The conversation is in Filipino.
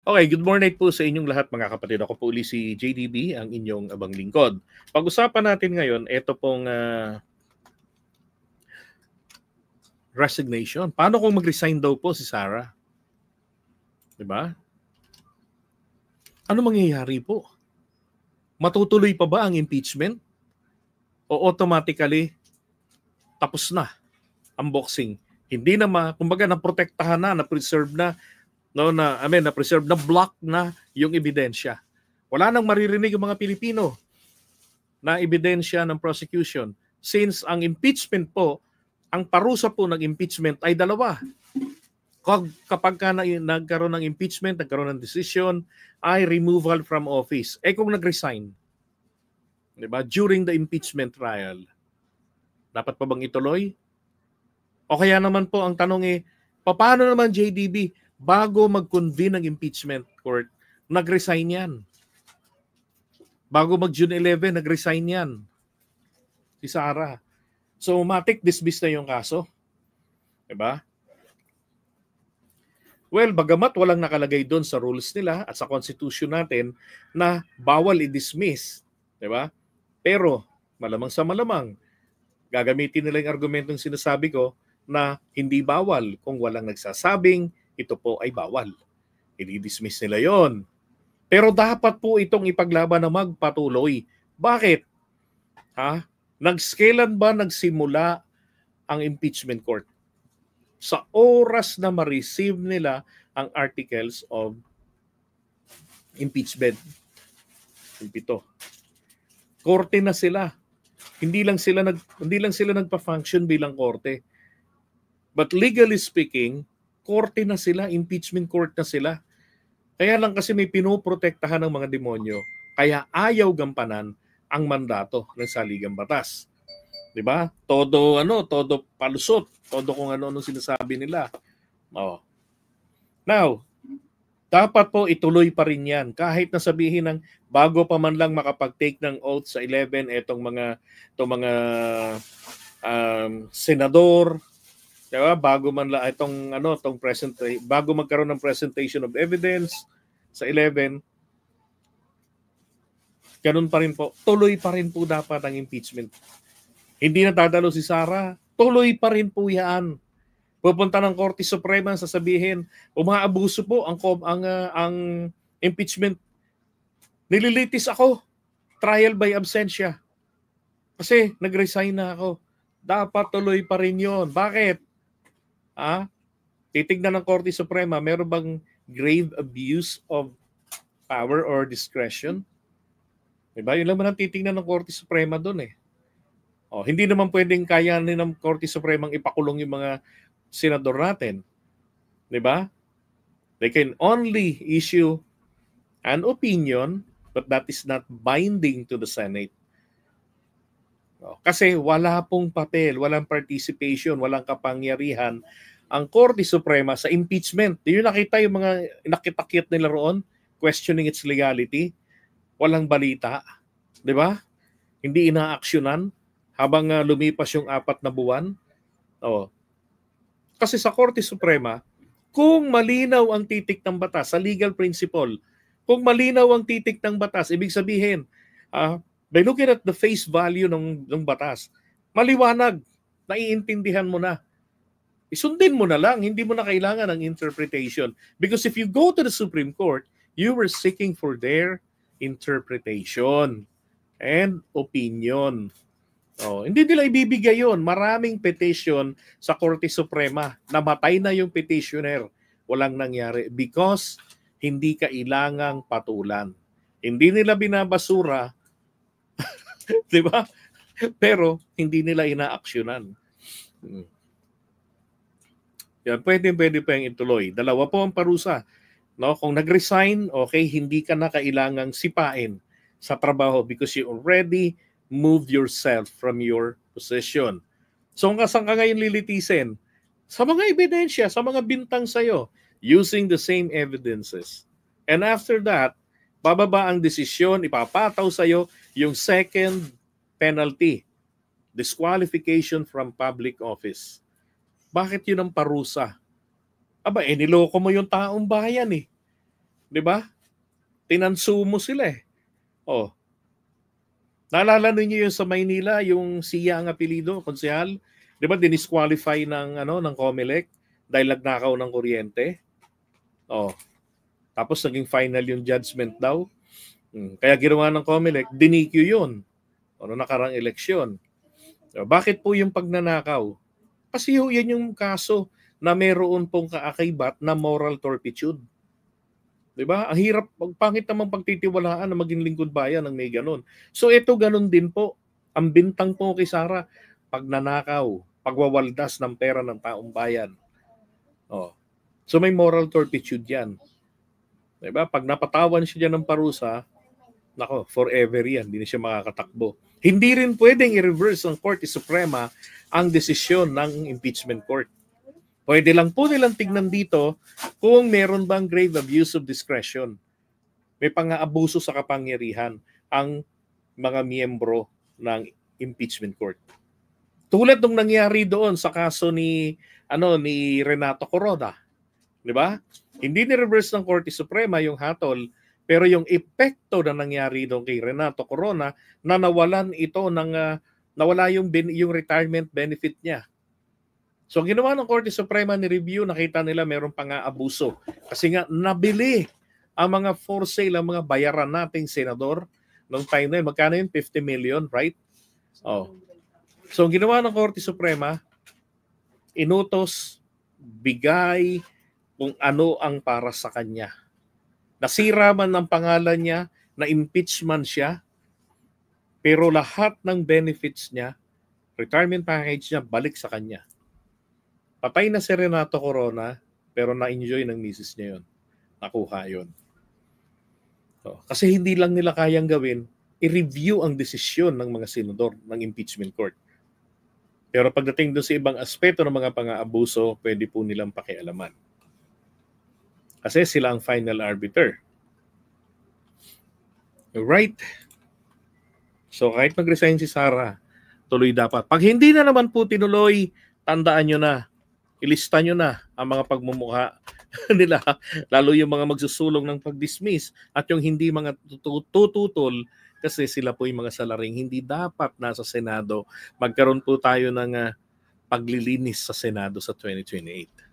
Okay, good morning po sa inyong lahat mga kapatid. Ako po uli si JDB, ang inyong abang lingkod. Pag-usapan natin ngayon, ito pong resignation. Paano kung mag-resign daw po si Sarah? Diba? Ano mangyayari po? Matutuloy pa ba ang impeachment? O automatically, tapos na ang boxing? Hindi na kumbaga naprotektahan na, na-preserve na, no, na-preserve na block na yung ebidensya. Wala nang maririnig yung mga Pilipino na ebidensya ng prosecution. Since ang impeachment po, ang parusa po ng impeachment ay dalawa. Kapag nagkaroon ng impeachment, nagkaroon ng decision, ay removal from office. Kung nag-resign, diba, during the impeachment trial, dapat pa bang ituloy? O kaya naman po ang tanong paano naman JDB, bago mag-convene ng impeachment court, nag-resign yan? Bago mag-June 11, nag-resign yan si Sarah. So, matik dismiss na yung kaso. Diba? Well, bagamat walang nakalagay doon sa rules nila at sa constitution natin na bawal i-dismiss. Diba? Pero, malamang sa malamang, gagamitin nila yung argumentong sinasabi ko na hindi bawal kung walang nagsasabing ito po ay bawal. I-dismiss nila yon. Pero dapat po itong ipaglaban na magpatuloy. Bakit? Nagskailan ba nagsimula ang impeachment court? Sa oras na ma-receive nila ang articles of impeachment. Ito. Korte na sila. Hindi lang sila nagpa-function bilang korte. But legally speaking, korte na sila, impeachment court na sila. Kaya lang kasi may pinoprotektahan ng mga demonyo. Kaya ayaw gampanan ang mandato ng saligang batas. 'Di ba? Todo palusot, todo kung ano sinasabi nila. Now, dapat po ituloy pa rin 'yan kahit na sabihin ng bago pa man lang makapag-take ng oath sa 11 etong mga senador, 'di ba? Bago man lang bago magkaroon ng presentation of evidence sa 11, ganun pa rin po. Tuloy pa rin po dapat ang impeachment. Hindi na dadalo si Sarah, tuloy pa rin po yan. Pupunta ng Korte Suprema, sasabihin, umaabuso po ang impeachment. Nililitis ako, trial by absentia. Kasi nag-resign na ako. Dapat tuloy pa rin yon. Bakit? Titignan ng Korte Suprema, meron bang grave abuse of power or discretion? Diba? Yun lang man ang titignan ng Korte Suprema doon hindi naman pwedeng kayanin ng Korte Supremang ipakulong yung mga senador natin. Diba? They can only issue an opinion, but that is not binding to the Senate. Kasi wala pong papel, walang participation, walang kapangyarihan ang Korte Suprema sa impeachment. Di nyo nakita yung mga nakitakit nila roon, questioning its legality? Walang balita. Di ba? Hindi inaaksyonan habang lumipas yung 4 na buwan. Kasi sa Korte Suprema, kung malinaw ang titik ng batas, sa legal principle, kung malinaw ang titik ng batas, ibig sabihin, by looking at the face value ng batas, maliwanag, naiintindihan mo na. Isundin mo na lang, hindi mo na kailangan ng interpretation. Because if you go to the Supreme Court, you were seeking for their interpretation and opinion. Hindi nila ibibigay yun. Maraming petition sa Korte Suprema. Namatay na yung petitioner. Walang nangyari because hindi kailangang patulan. Hindi nila binabasura, di ba? Pero hindi nila inaaksyonan. Yan, pwede pa yung ituloy. Dalawa po ang parusa. Kung nag-resign, okay, hindi ka na kailangang sipain sa trabaho because you already moved yourself from your position. So saan ka ngayon lilitisin? Sa mga ebidensya, sa mga bintang sa'yo, using the same evidences. And after that, bababa ang desisyon, ipapataw sa'yo yung second penalty, disqualification from public office. Bakit yun ang parusa? Niloko mo yung taong bayan 'Di ba? Tinansumo sila eh. Oh. Naalala niyo yung sa Maynila, yung Sia ang apelido, konsehal? 'Di ba dinisqualify ng COMELEC dahil nagnakaw ng kuryente? Oh. Tapos naging final yung judgment daw. Kaya ginawa ng COMELEC, dinikyo yun. Ano nakarang eleksyon. So, bakit po yung pagnanakaw? Kasi yan yung kaso na meron pong kaakibat na moral turpitude. Diba? Ang hirap, pangit namang pagtitiwalaan na maging lingkod bayan ng may ganun. So ito ganun din po. Ang bintang po kay Sara, pagnanakaw, pagwawaldas ng pera ng taong bayan. Oh. So may moral turpitude yan. Diba? Pag napatawan siya dyan ng parusa, nako, forever yan. Hindi na siya makakatakbo. Hindi rin pwedeng i-reverse ng Korte Suprema ang desisyon ng impeachment court. Pwede lang po nilang tignan dito kung meron bang grave abuse of discretion. May pang-aabuso sa kapangyarihan ang mga miyembro ng impeachment court. Tulad nung nangyari doon sa kaso ni Renato Corona, 'di ba? Hindi ni-reverse ng Korte Suprema yung hatol, pero yung epekto na nangyari doon kay Renato Corona na nawalan ito nawala yung retirement benefit niya. So ginawa ng Korte Suprema ni review, nakita nila mayroong pang-aabuso. Kasi nga nabili ang mga for sale, ang mga bayaran nating senador nung time na yun. Magkano yun? 50 million, right? Oh. So ginawa ng Korte Suprema, inutos, bigay kung ano ang para sa kanya. Nasira man ang pangalan niya, na-impeachment siya, pero lahat ng benefits niya, retirement package niya, balik sa kanya. Patay na si Renato Corona, pero na-enjoy ng misis niya yun. Nakuha yun. So, kasi hindi lang nila kayang gawin, i-review ang desisyon ng mga senador ng impeachment court. Pero pagdating doon sa ibang aspeto ng mga pang-aabuso, pwede po nilang pakialaman. Kasi sila ang final arbiter. Right? So kahit mag-resign si Sara, tuloy dapat. Pag hindi na naman po tinuloy, tandaan nyo na, ilista nyo na ang mga pagmumukha nila, lalo yung mga magsusulong ng pag-dismiss at yung hindi mga tututol kasi sila po yung mga salaring hindi dapat nasa Senado. Magkaroon po tayo ng paglilinis sa Senado sa 2028.